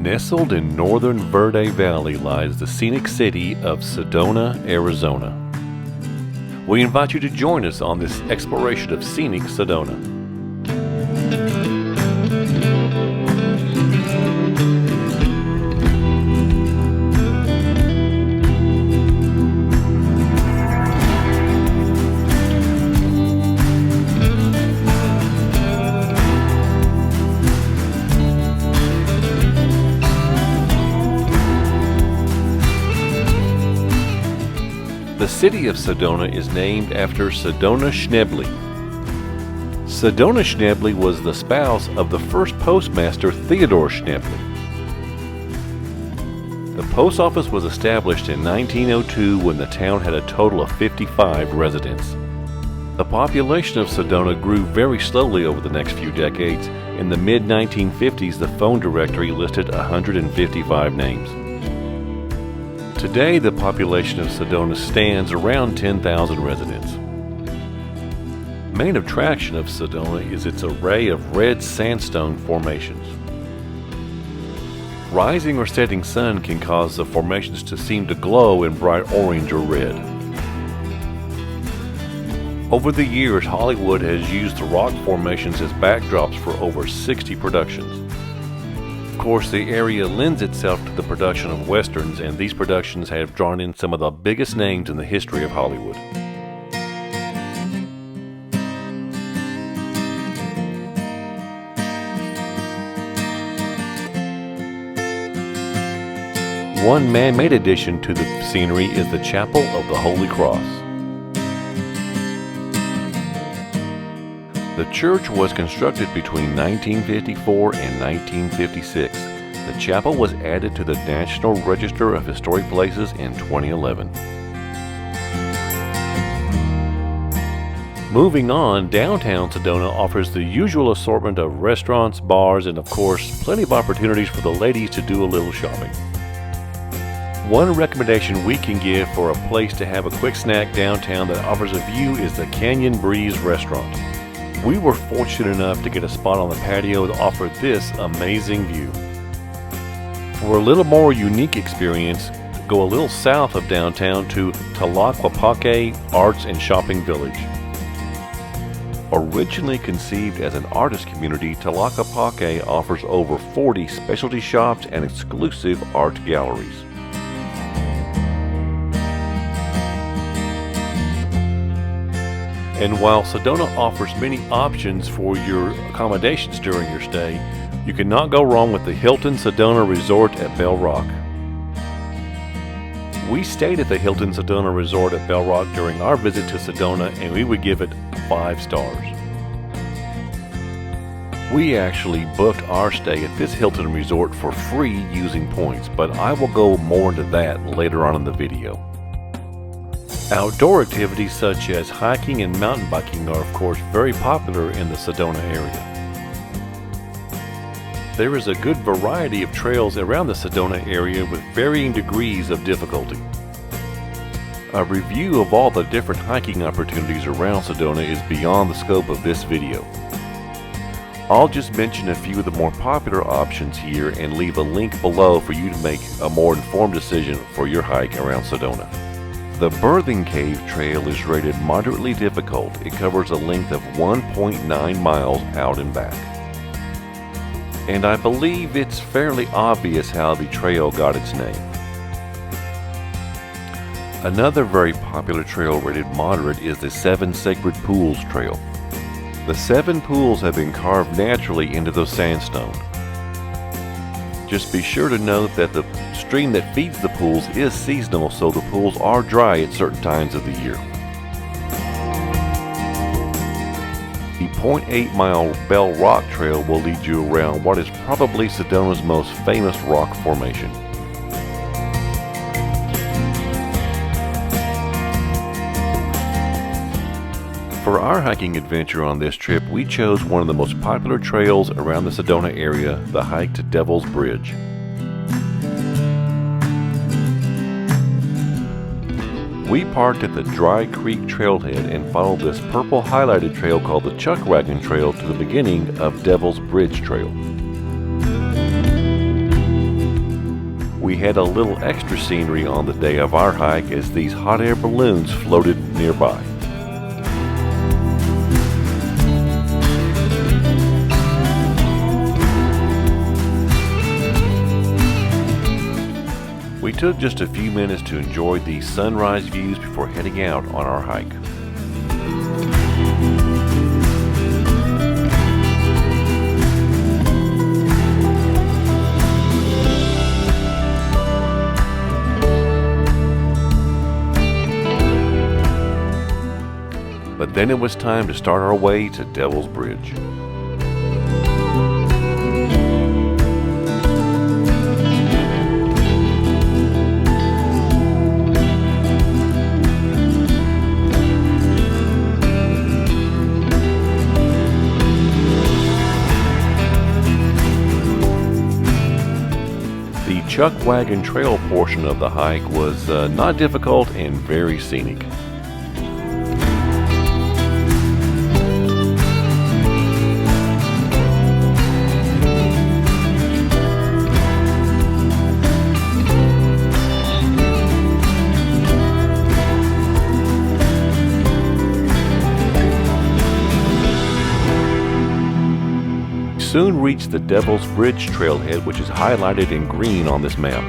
Nestled in northern Verde Valley lies the scenic city of Sedona, Arizona. We invite you to join us on this exploration of scenic Sedona. The city of Sedona is named after Sedona Schnebly. Sedona Schnebly was the spouse of the first postmaster Theodore Schnebly. The post office was established in 1902 when the town had a total of 55 residents. The population of Sedona grew very slowly over the next few decades. In the mid-1950s, the phone directory listed 155 names. Today, the population of Sedona stands around 10,000 residents. Main attraction of Sedona is its array of red sandstone formations. Rising or setting sun can cause the formations to seem to glow in bright orange or red. Over the years, Hollywood has used the rock formations as backdrops for over 60 productions. Of course, the area lends itself to the production of westerns, and these productions have drawn in some of the biggest names in the history of Hollywood. One man-made addition to the scenery is the Chapel of the Holy Cross. The church was constructed between 1954 and 1956. The chapel was added to the National Register of Historic Places in 2011. Moving on, downtown Sedona offers the usual assortment of restaurants, bars, and of course, plenty of opportunities for the ladies to do a little shopping. One recommendation we can give for a place to have a quick snack downtown that offers a view is the Canyon Breeze restaurant. We were fortunate enough to get a spot on the patio that offered this amazing view. For a little more unique experience, go a little south of downtown to Tlaquepaque Arts and Shopping Village. Originally conceived as an artist community, Tlaquepaque offers over 40 specialty shops and exclusive art galleries. And while Sedona offers many options for your accommodations during your stay, you cannot go wrong with the Hilton Sedona Resort at Bell Rock. We stayed at the Hilton Sedona Resort at Bell Rock during our visit to Sedona, and we would give it 5 stars. We actually booked our stay at this Hilton Resort for free using points, but I will go more into that later on in the video. Outdoor activities such as hiking and mountain biking are of course very popular in the Sedona area. There is a good variety of trails around the Sedona area with varying degrees of difficulty. A review of all the different hiking opportunities around Sedona is beyond the scope of this video. I'll just mention a few of the more popular options here and leave a link below for you to make a more informed decision for your hike around Sedona. The Birthing Cave Trail is rated moderately difficult. It covers a length of 1.9 miles out and back. And I believe it's fairly obvious how the trail got its name. Another very popular trail rated moderate is the Seven Sacred Pools Trail. The 7 pools have been carved naturally into the sandstone. Just be sure to note that the stream that feeds the pools is seasonal, so the pools are dry at certain times of the year. The 0.8-mile Bell Rock Trail will lead you around what is probably Sedona's most famous rock formation. For our hiking adventure on this trip, we chose one of the most popular trails around the Sedona area, the hike to Devil's Bridge. We parked at the Dry Creek Trailhead and followed this purple highlighted trail called the Chuck Wagon Trail to the beginning of Devil's Bridge Trail. We had a little extra scenery on the day of our hike as these hot air balloons floated nearby. We took just a few minutes to enjoy these sunrise views before heading out on our hike. But then it was time to start our way to Devil's Bridge. The Chuck Wagon Trail portion of the hike was not difficult and very scenic. Soon reached the Devil's Bridge trailhead, which is highlighted in green on this map.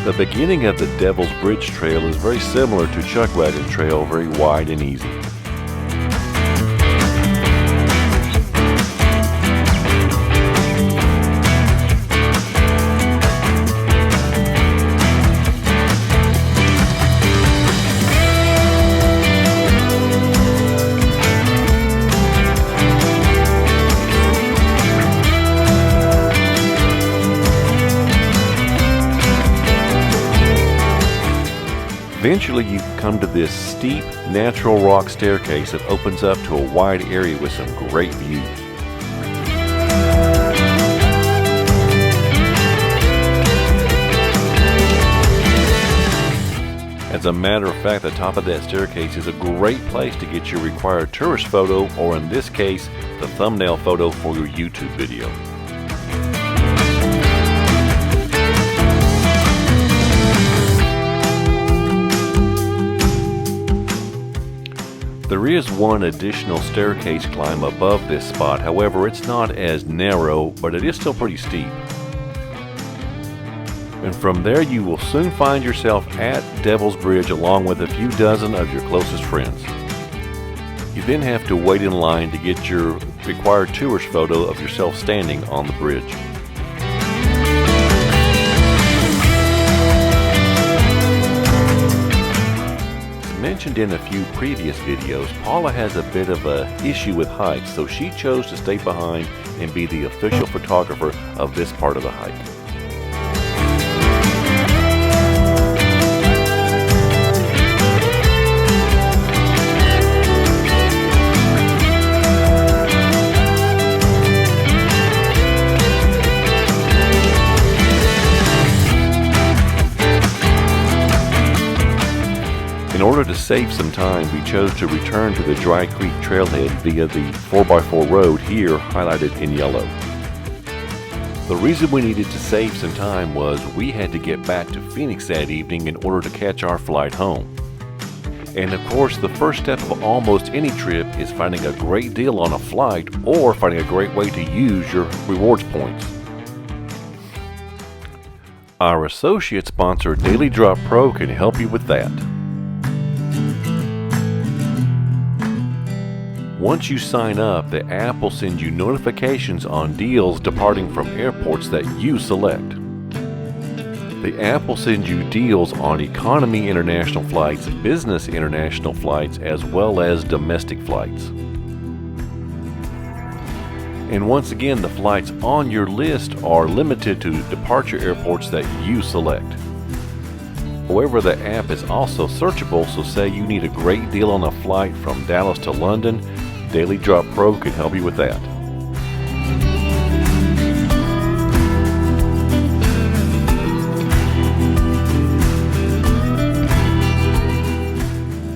The beginning of the Devil's Bridge Trail is very similar to Chuck Wagon Trail, very wide and easy. Eventually you come to this steep natural rock staircase that opens up to a wide area with some great views. As a matter of fact, the top of that staircase is a great place to get your required tourist photo, or in this case, the thumbnail photo for your YouTube video. There is one additional staircase climb above this spot, however it's not as narrow, but it is still pretty steep. And from there you will soon find yourself at Devil's Bridge along with a few dozen of your closest friends. You then have to wait in line to get your required tourist photo of yourself standing on the bridge. Mentioned in a few previous videos, Paula has a bit of an issue with heights, so she chose to stay behind and be the official photographer of this part of the hike. In order to save some time, we chose to return to the Dry Creek trailhead via the 4x4 road here highlighted in yellow. The reason we needed to save some time was we had to get back to Phoenix that evening in order to catch our flight home. And of course, the first step of almost any trip is finding a great deal on a flight or finding a great way to use your rewards points. Our associate sponsor, Daily Drop Pro, can help you with that. Once you sign up, the app will send you notifications on deals departing from airports that you select. The app will send you deals on economy international flights, business international flights, as well as domestic flights. And once again, the flights on your list are limited to departure airports that you select. However, the app is also searchable, so say you need a great deal on a flight from Dallas to London, Daily Drop Pro can help you with that.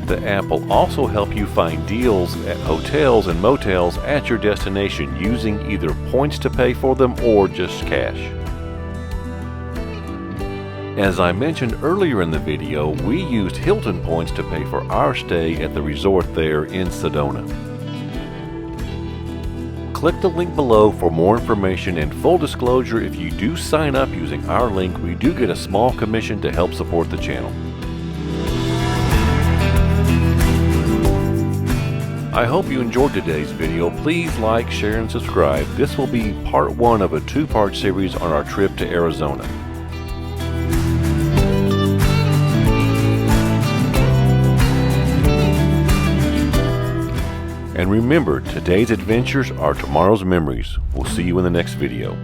The app will also help you find deals at hotels and motels at your destination using either points to pay for them or just cash. As I mentioned earlier in the video, we used Hilton points to pay for our stay at the resort there in Sedona. Click the link below for more information, and full disclosure, if you do sign up using our link, we do get a small commission to help support the channel. I hope you enjoyed today's video. Please like, share, and subscribe. This will be part 1 of a 2-part series on our trip to Arizona. And remember, today's adventures are tomorrow's memories. We'll see you in the next video.